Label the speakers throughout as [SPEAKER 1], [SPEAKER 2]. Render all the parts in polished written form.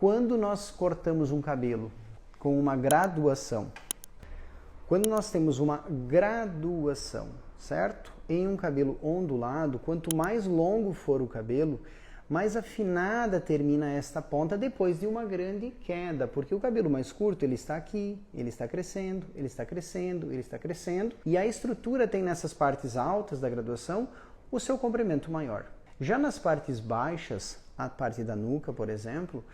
[SPEAKER 1] quando nós cortamos um cabelo com uma graduação, quando nós temos uma graduação, certo? Em um cabelo ondulado, quanto mais longo for o cabelo, mais afinada termina esta ponta depois de uma grande queda, porque o cabelo mais curto, ele está aqui, ele está crescendo, ele está crescendo, ele está crescendo, e a estrutura tem nessas partes altas da graduação o seu comprimento maior. Já nas partes baixas, a parte da nuca, por exemplo,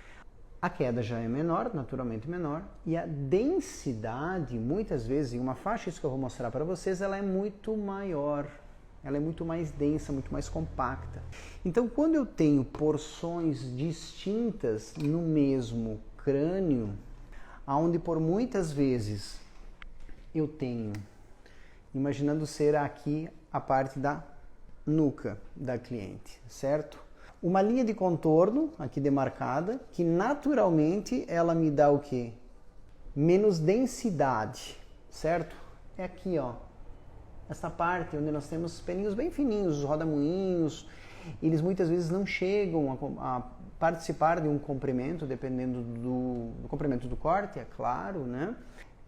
[SPEAKER 1] a queda já é menor, naturalmente menor, e a densidade, muitas vezes, em uma faixa, isso que eu vou mostrar para vocês, ela é muito maior. Ela é muito mais densa, muito mais compacta. Então, quando eu tenho porções distintas no mesmo crânio, onde por muitas vezes eu tenho, imaginando ser aqui a parte da nuca da cliente, certo? Uma linha de contorno aqui demarcada, que naturalmente ela me dá o quê? Menos densidade, certo? É aqui, ó. Essa parte onde nós temos pelinhos bem fininhos, os rodamuinhos, eles muitas vezes não chegam a participar de um comprimento, dependendo do comprimento do corte, é claro, né?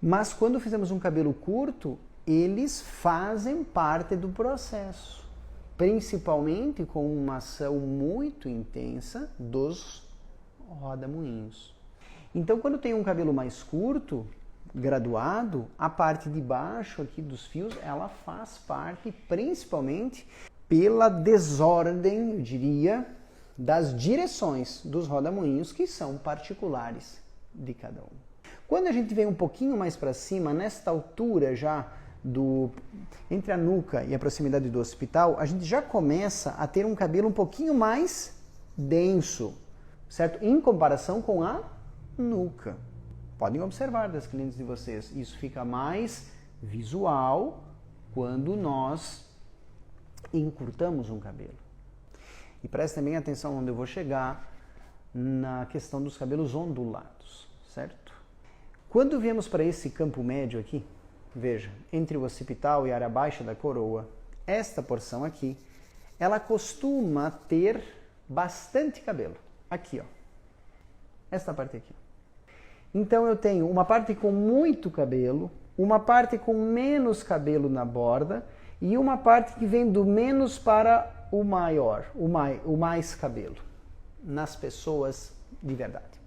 [SPEAKER 1] Mas quando fizemos um cabelo curto, eles fazem parte do processo, principalmente com uma ação muito intensa dos rodamuinhos. Então, quando tem um cabelo mais curto, graduado, a parte de baixo aqui dos fios, ela faz parte principalmente pela desordem, eu diria, das direções dos rodamuinhos, que são particulares de cada um. Quando a gente vem um pouquinho mais para cima, nesta altura já entre a nuca e a proximidade do occipital, a gente já começa a ter um cabelo um pouquinho mais denso, certo? Em comparação com a nuca. Podem observar das clientes de vocês, isso fica mais visual quando nós encurtamos um cabelo. E prestem bem atenção onde eu vou chegar na questão dos cabelos ondulados, certo? Quando viemos para esse campo médio aqui, veja, entre o occipital e a área baixa da coroa, esta porção aqui, ela costuma ter bastante cabelo. Aqui, ó. Esta parte aqui. Então eu tenho uma parte com muito cabelo, uma parte com menos cabelo na borda e uma parte que vem do menos para o maior, o mais cabelo, nas pessoas de verdade.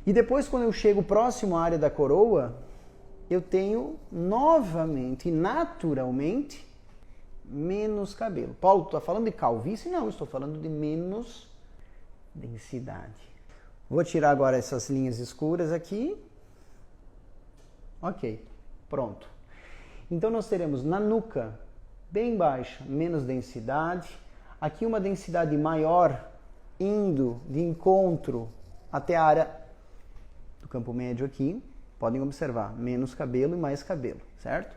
[SPEAKER 1] E depois, quando eu chego próximo à área da coroa, eu tenho novamente, naturalmente, menos cabelo. Paulo, está falando de calvície? Não, estou falando de menos densidade. Vou tirar agora essas linhas escuras aqui. Ok, pronto. Então nós teremos na nuca, bem baixa, menos densidade. Aqui uma densidade maior, indo de encontro até a área do campo médio aqui. Podem observar, menos cabelo e mais cabelo, certo?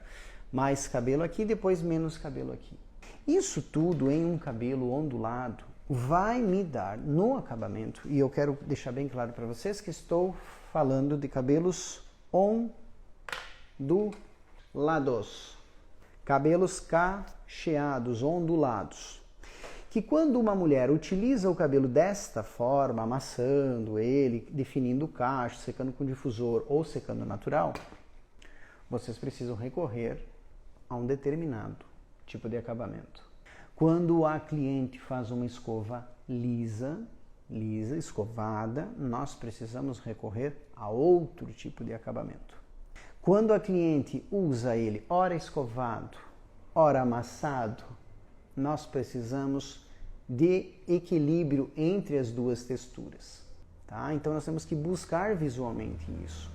[SPEAKER 1] Mais cabelo aqui, depois menos cabelo aqui. Isso tudo em um cabelo ondulado vai me dar no acabamento, e eu quero deixar bem claro para vocês que estou falando de cabelos ondulados, cabelos cacheados, ondulados, que quando uma mulher utiliza o cabelo desta forma, amassando ele, definindo o cacho, secando com difusor ou secando natural, vocês precisam recorrer a um determinado tipo de acabamento. Quando a cliente faz uma escova lisa, escovada, nós precisamos recorrer a outro tipo de acabamento. Quando a cliente usa ele ora escovado, ora amassado, nós precisamos de equilíbrio entre as duas texturas. Tá? Então nós temos que buscar visualmente isso.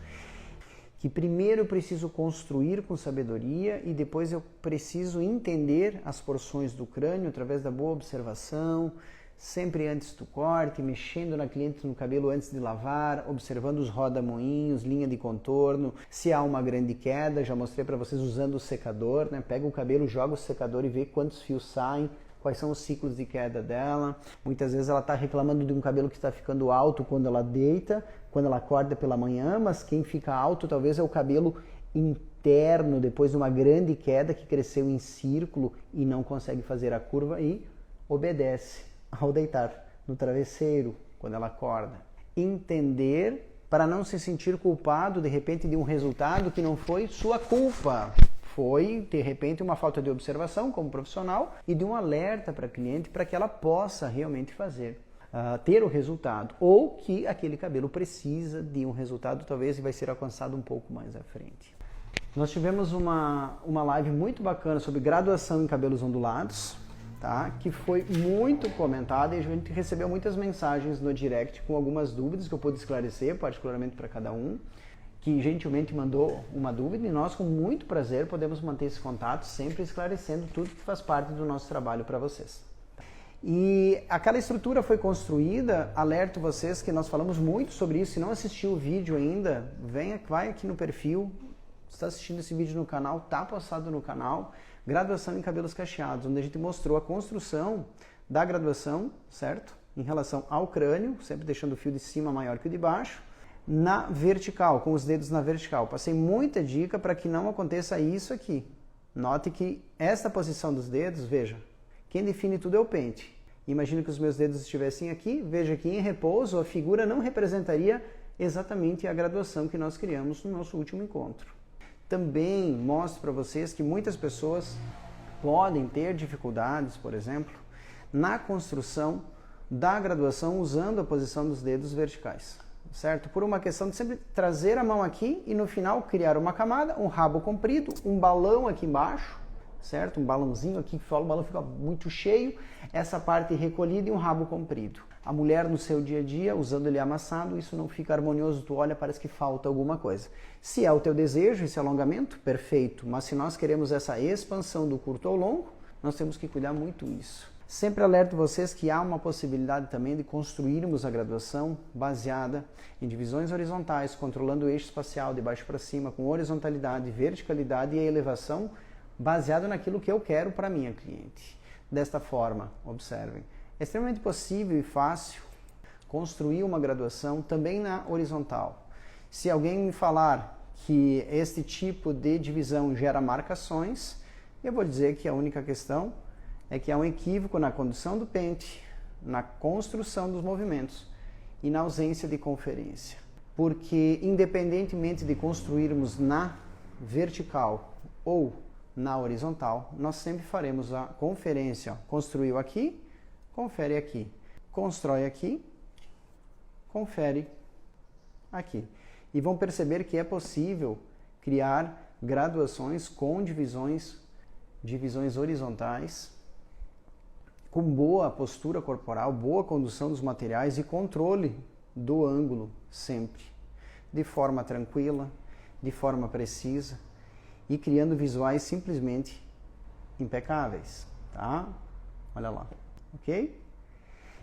[SPEAKER 1] Que primeiro eu preciso construir com sabedoria e depois eu preciso entender as porções do crânio através da boa observação, sempre antes do corte, mexendo na cliente no cabelo antes de lavar, observando os rodamuinhos, linha de contorno, se há uma grande queda, já mostrei para vocês usando o secador, né? Pega o cabelo, joga o secador e vê quantos fios saem, quais são os ciclos de queda dela. Muitas vezes ela está reclamando de um cabelo que está ficando alto quando ela deita, quando ela acorda pela manhã, mas quem fica alto talvez é o cabelo interno, depois de uma grande queda que cresceu em círculo e não consegue fazer a curva e obedece ao deitar no travesseiro quando ela acorda. entender para não se sentir culpado, de repente, de um resultado que não foi sua culpa. Foi, de repente, uma falta de observação como profissional e de um alerta para a cliente para que ela possa realmente fazer, ter o resultado. Ou que aquele cabelo precisa de um resultado, talvez, e vai ser alcançado um pouco mais à frente. Nós tivemos uma live muito bacana sobre graduação em cabelos ondulados, tá? Que foi muito comentada e a gente recebeu muitas mensagens no direct com algumas dúvidas que eu pude esclarecer, particularmente para cada um, que gentilmente mandou uma dúvida, e nós, com muito prazer, podemos manter esse contato, sempre esclarecendo tudo que faz parte do nosso trabalho para vocês. E aquela estrutura foi construída, alerto vocês que nós falamos muito sobre isso. Se não assistiu o vídeo ainda, vai aqui no perfil, está assistindo esse vídeo no canal, está postado no canal, Graduação em Cabelos Cacheados, onde a gente mostrou a construção da graduação, certo? Em relação ao crânio, sempre deixando o fio de cima maior que o de baixo, na vertical, com os dedos na vertical. Passei muita dica para que não aconteça isso aqui. Note que esta posição dos dedos, veja, quem define tudo é o pente. Imagina que os meus dedos estivessem aqui, veja que em repouso a figura não representaria exatamente a graduação que nós criamos no nosso último encontro. Também mostro para vocês que muitas pessoas podem ter dificuldades, por exemplo, na construção da graduação usando a posição dos dedos verticais, certo? Por uma questão de sempre trazer a mão aqui e no final criar uma camada, um rabo comprido, um balão aqui embaixo, certo? Um balãozinho aqui que fala, o balão fica muito cheio, essa parte recolhida e um rabo comprido. A mulher no seu dia a dia, usando ele amassado, isso não fica harmonioso, tu olha, parece que falta alguma coisa. Se é o teu desejo, esse alongamento, perfeito, mas se nós queremos essa expansão do curto ao longo, nós temos que cuidar muito isso. Sempre alerto vocês que há uma possibilidade também de construirmos a graduação baseada em divisões horizontais, controlando o eixo espacial de baixo para cima, com horizontalidade, verticalidade e a elevação baseado naquilo que eu quero para a minha cliente. Desta forma, observem, é extremamente possível e fácil construir uma graduação também na horizontal. Se alguém me falar que este tipo de divisão gera marcações, eu vou dizer que a única questão é que há um equívoco na condução do pente, na construção dos movimentos e na ausência de conferência. Porque independentemente de construirmos na vertical ou na horizontal, nós sempre faremos a conferência. Construiu aqui, confere aqui. Constrói aqui, confere aqui. E vão perceber que é possível criar graduações com divisões horizontais, com boa postura corporal, boa condução dos materiais e controle do ângulo sempre, de forma tranquila, de forma precisa e criando visuais simplesmente impecáveis, tá? Olha lá, ok?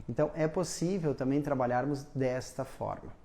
[SPEAKER 1] Então é possível também trabalharmos desta forma.